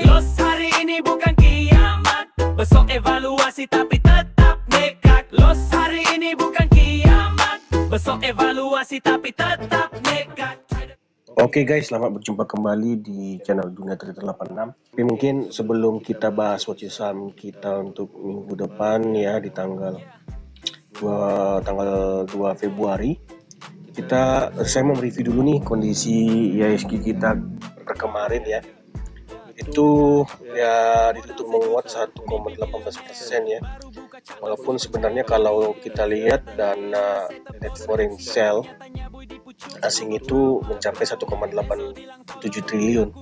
Los hari ini bukan kiamat, besok evaluasi tapi tetap nekat. Los hari ini bukan kiamat, besok evaluasi tapi tetap nekat. Oke guys, selamat berjumpa kembali di channel Dunia Trader 86. Tapi mungkin sebelum kita bahas watch saham kita untuk minggu depan ya, di tanggal 2 Februari, saya mau review dulu nih kondisi IHSG kita per kemarin ya. Itu ya ditutup menguat 1,18% ya. Walaupun sebenarnya kalau kita lihat dana net foreign sale asing itu mencapai 1,87 triliun.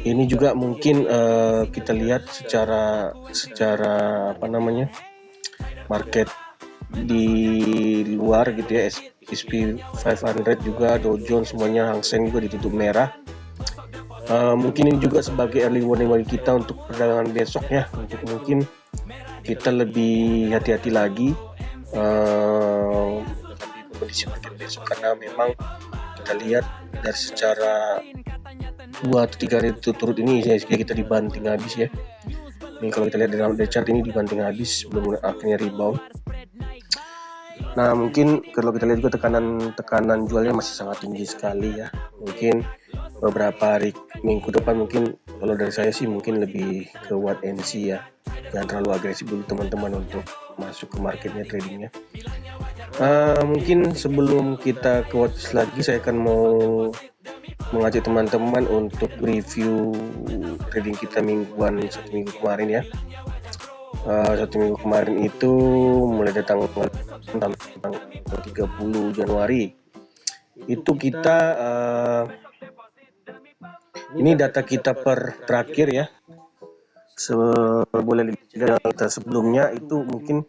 Ini juga mungkin kita lihat secara market di luar gitu ya, S&P 500 juga, Dow Jones semuanya, Hang Seng juga ditutup merah. Mungkin ini juga sebagai early warning bagi kita untuk perdagangan besoknya, untuk mungkin kita lebih hati-hati lagi kondisi market besok, karena memang kita lihat dari secara 2 atau 3 hari turut ini kita dibanting habis ya. Ini kalau kita lihat dari chart ini dibanting habis sebelum akhirnya rebound. Nah, mungkin kalau kita lihat juga tekanan jualnya masih sangat tinggi sekali ya. Mungkin beberapa hari minggu depan mungkin kalau dari saya sih mungkin lebih ke wait and see ya. Jangan terlalu agresif dulu teman-teman untuk masuk ke marketnya, tradingnya. Mungkin sebelum kita ke watch lagi, saya akan mau mengajak teman-teman untuk review trading kita satu minggu kemarin ya. Satu minggu kemarin itu mulai datang 30 Januari itu kita ini data kita per terakhir ya. Boleh dilihat data sebelumnya itu mungkin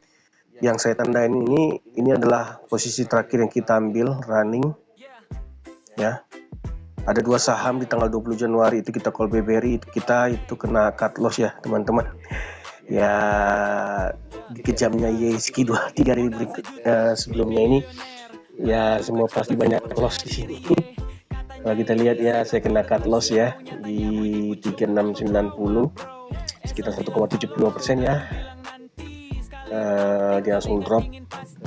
yang saya tandain ini adalah posisi terakhir yang kita ambil running ya. Ada 2 saham di tanggal 20 Januari itu kita call BBRI, itu kena cut loss ya teman-teman. Ya, di kejamnya IHSG 2-3 hari sebelumnya ini ya, semua pasti banyak loss di sini. Kalau kita lihat ya, saya kena cut loss ya di 3690, sekitar 1,72% ya. Dia langsung drop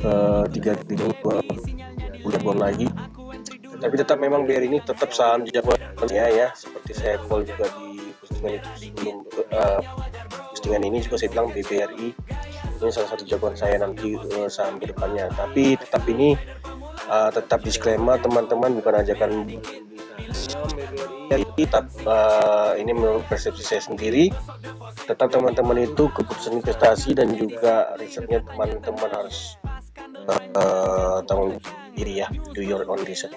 ke 3.2 bulan lagi. Tapi tetap memang BRI ini tetap saham jagoannya ya, seperti saya call juga di postingan itu sebelum postingan ini juga saya bilang BBRI ini salah satu jagoan saya nanti saham ke depannya. Tapi tetap ini tetap disclaimer teman-teman, bukan ajakan tetap ini menurut persepsi saya sendiri. Tetap teman-teman itu keputusan investasi dan juga risetnya teman-teman harus tanggung diri ya, do your own research.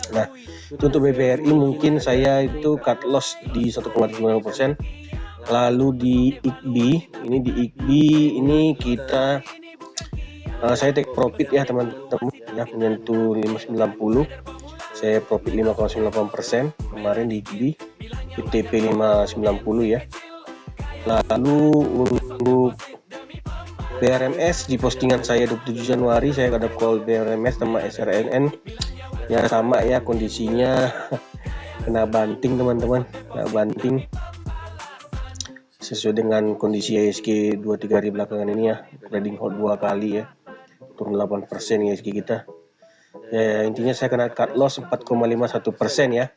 Nah, untuk BBRI mungkin saya itu cut loss di 1,5%. Lalu di IKB ini kita saya take profit ya teman-teman ya, menyentuh 590. Saya profit 5,98% kemarin di IKB, ITP 590 ya. Lalu untuk BRMS di postingan saya 27 Januari saya ada call BRMS sama SRNN ya, sama ya kondisinya kena banting teman-teman, kena banting sesuai dengan kondisi IHSG 2-3 hari belakangan ini ya, trading hold 2 kali ya, turun 8% IHSG kita ya. Intinya saya kena cut loss 4,51% ya.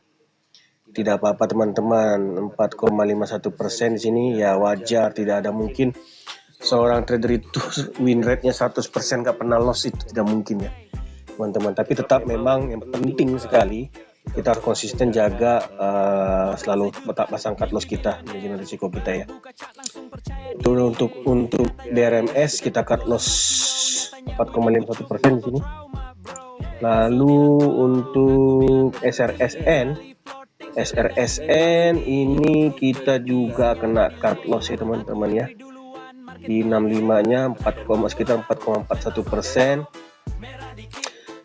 Tidak apa-apa teman-teman, 4,51% di sini ya wajar. Tidak ada mungkin seorang trader itu win rate-nya 100% nggak pernah loss, itu tidak mungkin ya teman-teman. Tapi tetap memang yang penting sekali kita harus konsisten jaga, selalu tetap pasang cut loss kita, manajemen risiko kita ya. Itu untuk BRMS kita cut loss 4,51% di sini. Lalu untuk SRSN ini kita juga kena cut loss ya teman-teman ya, di 65-nya sekitar 4,41%.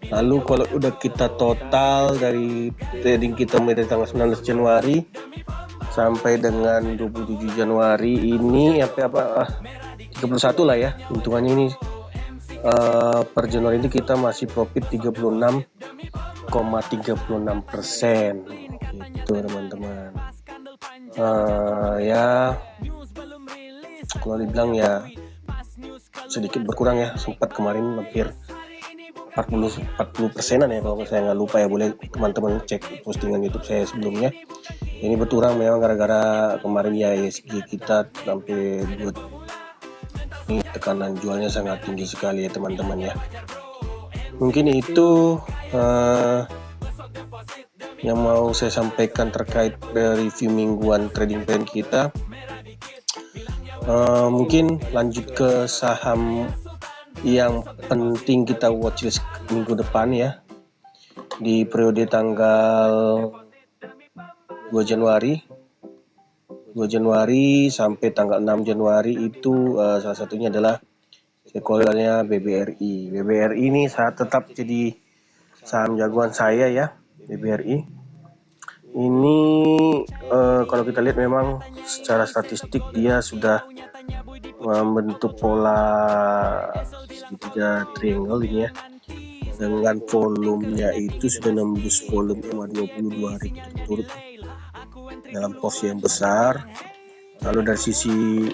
Lalu kalau udah kita total dari trading kita mulai dari tanggal 19 Januari sampai dengan 27 Januari ini 31 lah ya hitungannya ini, per Januari ini kita masih profit 36,36% gitu. gitu teman-teman. Ya kalau dibilang ya sedikit berkurang ya, sempat kemarin hampir 40%-an ya kalau saya nggak lupa ya, boleh teman-teman cek postingan YouTube saya sebelumnya. Ini berkurang memang gara-gara kemarin ya ESG kita sampai ini tekanan jualnya sangat tinggi sekali ya teman-teman ya. Mungkin itu yang mau saya sampaikan terkait review mingguan trading plan kita. Mungkin lanjut ke saham yang penting kita watchlist minggu depan ya, di periode tanggal 2 Januari sampai tanggal 6 Januari itu salah satunya adalah sekolahnya BBRI. BBRI ini tetap jadi saham jagoan saya ya, BBRI. Ini kalau kita lihat memang secara statistik dia sudah membentuk pola segitiga triangle ini ya, dengan volumenya itu sudah nembus volume 22 hari berturut-turut dalam porsi yang besar. Lalu dari sisi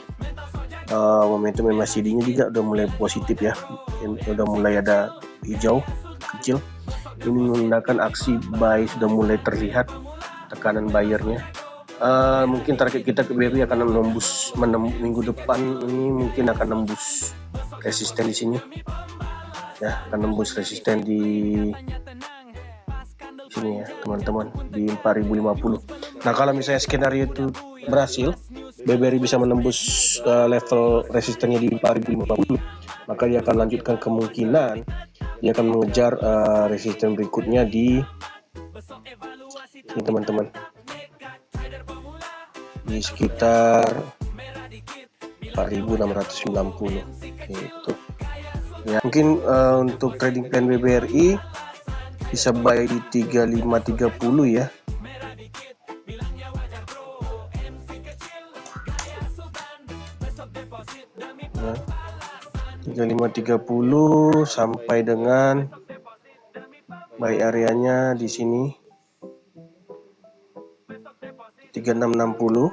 momentum MACD-nya juga udah mulai positif ya, udah mulai ada hijau kecil. Ini menandakan aksi buy sudah mulai terlihat, tekanan buyernya. Mungkin target kita ke BBRI akan menembus minggu depan ini, mungkin akan nembus resisten di sini ya, akan nembus resisten di sini ya teman-teman, di 4050. Nah kalau misalnya skenario itu berhasil, BBRI bisa menembus level resistennya di 4050, maka dia akan lanjutkan, kemungkinan dia akan mengejar resisten berikutnya di ini teman-teman, di sekitar 4690 gitu ya. Mungkin untuk trading plan BBRI bisa buy di 3530 ya. Nah, 3530 sampai dengan buy areanya di sini 3660.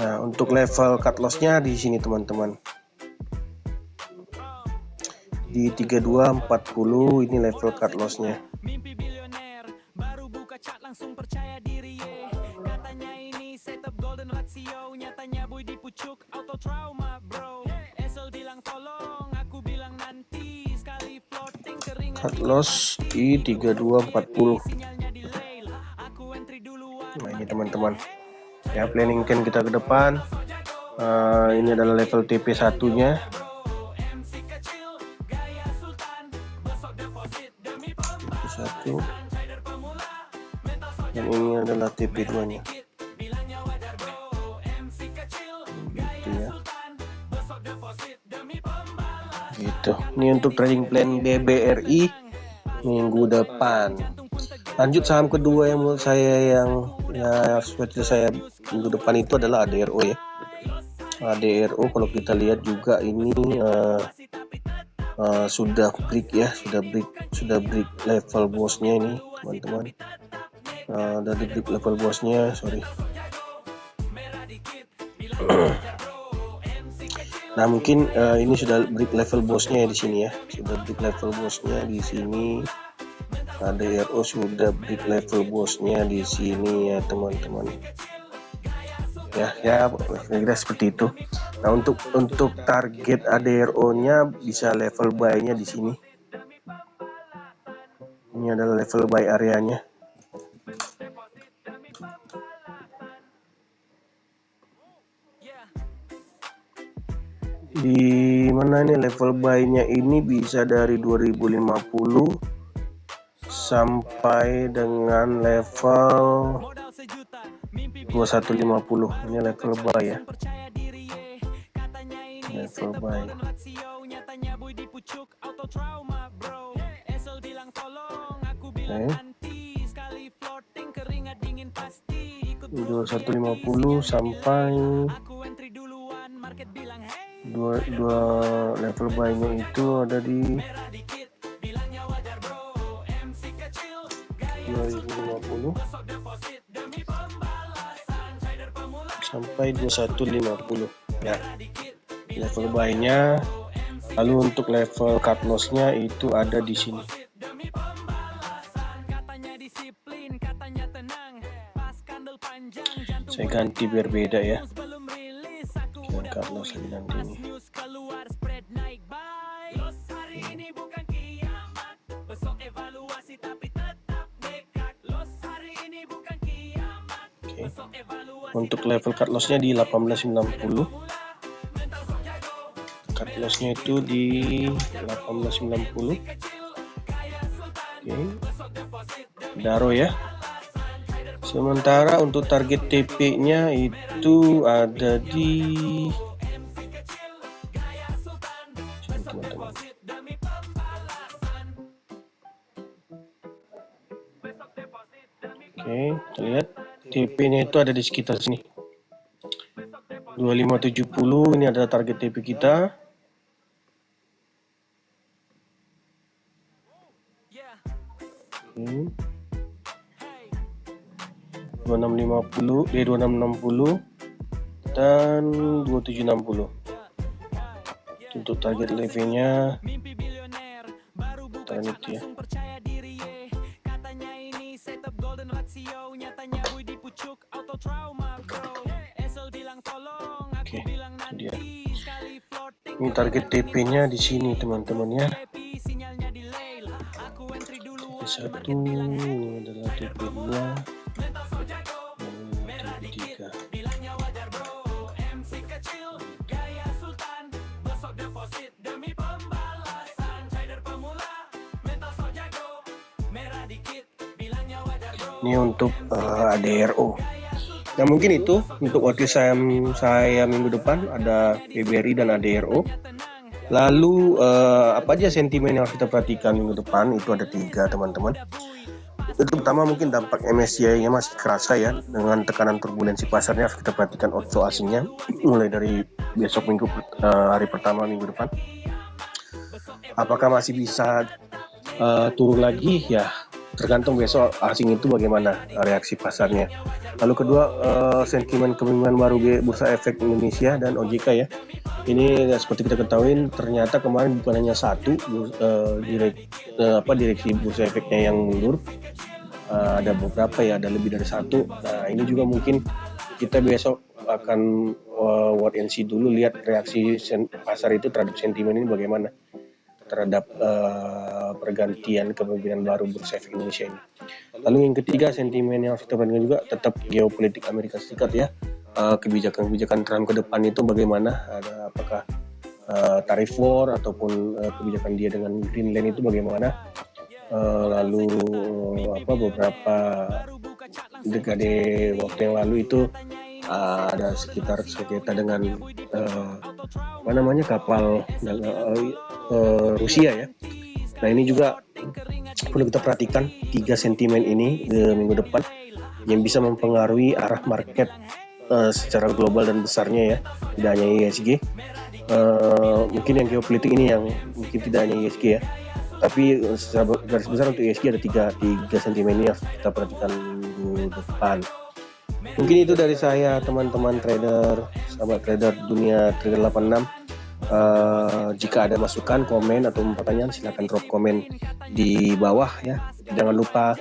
Nah, untuk level cut loss-nya di sini teman-teman, di 3240 ini level cut loss-nya. Cut loss di 3240. Nah ini teman-teman ya, planning can kita ke depan. Ini adalah level TP1 nya, TP1, dan ini adalah TP2 nya gitu ya, gitu. Ini untuk trading plan BBRI minggu depan. Lanjut saham kedua yang menurut saya yang ya seperti saya minggu depan itu adalah ADRO ya. ADRO kalau kita lihat juga ini sudah break ya, sudah break level bosnya ini teman-teman. Dari break level bosnya, sorry. Nah mungkin ini sudah break level bosnya di sini ya, sudah break level bosnya di sini. ADRO sudah break level bosnya di sini ya teman-teman. Ya kira-kira seperti itu. Nah untuk target ADRO-nya bisa level buy-nya di sini. Ini adalah level buy areanya. Di mana ini level buy-nya ini bisa dari 2050 sampai dengan level 2150. Ini level buy ya, level buy. Okay. 2150 sampai dua level buy-nya itu ada di 2050 sampai 2150 ya level buy-nya. Lalu untuk level cut loss-nya itu ada di sini. Saya ganti biar beda ya. Cut loss nanti ini. Oke. Untuk level cut loss-nya di 1890. Cut loss-nya itu di 1890. Oke. Daro ya. Sementara untuk target TP-nya itu ada di teman-teman. Oke, kita lihat TP-nya itu ada di sekitar sini. 2570 ini adalah target TP kita. Oke. 2650, 2660 dan 2760. Untuk target levelnya taruh itu ya. Oke, itu dia. Ini target TP-nya di sini teman-teman ya. Satu ini adalah TP2. Ini untuk ADRO. Nah mungkin itu untuk watchlist saya minggu depan ada PBRI dan ADRO. Lalu apa aja sentimen yang harus kita perhatikan minggu depan itu ada 3 teman-teman. Itu pertama mungkin dampak MSCI-nya masih kerasa ya, dengan tekanan turbulensi pasarnya harus kita perhatikan outflow asingnya mulai dari besok minggu hari pertama minggu depan. Apakah masih bisa turun lagi ya? Tergantung besok asing itu bagaimana reaksi pasarnya. Lalu kedua sentimen kepemimpinan baru Bursa Efek Indonesia dan OJK ya. Ini seperti kita ketahui ternyata kemarin bukan hanya satu direksi Bursa Efeknya yang mundur, ada beberapa ya, ada lebih dari satu. Nah ini juga mungkin kita besok akan wait and see dulu, lihat reaksi pasar itu terhadap sentimen ini bagaimana terhadap pergantian kepemimpinan baru Bursa Efek Indonesia ini. Lalu yang ketiga sentimen yang harus kita perhatikan juga tetap geopolitik Amerika Serikat ya. Kebijakan Trump ke depan itu bagaimana, ada apakah tarif war ataupun kebijakan dia dengan Greenland itu bagaimana. Lalu beberapa dekade waktu yang lalu itu ada sekitar sengketa dengan kapal Rusia ya. Nah ini juga perlu kita perhatikan 3 sentimen ini minggu depan yang bisa mempengaruhi arah market secara global dan besarnya ya, tidak hanya ISG. Mungkin yang geopolitik ini yang mungkin tidak hanya ISG ya, tapi secara garis besar untuk ISG ada tiga sentimen ini yang kita perhatikan minggu depan. Mungkin itu dari saya teman-teman trader, sahabat trader dunia trader 86. Jika ada masukan, komen atau pertanyaan silahkan drop komen di bawah ya. Jangan lupa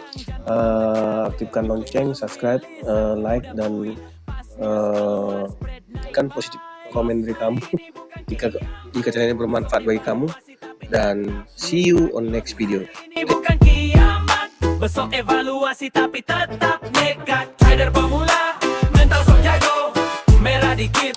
aktifkan lonceng, subscribe, like dan kan positif komen dari kamu jika channel ini bermanfaat bagi kamu, dan see you on next video. Ini bukan kiamat, besok evaluasi tapi tetap nekat. Trader pemula, mental sok jago, merah dikit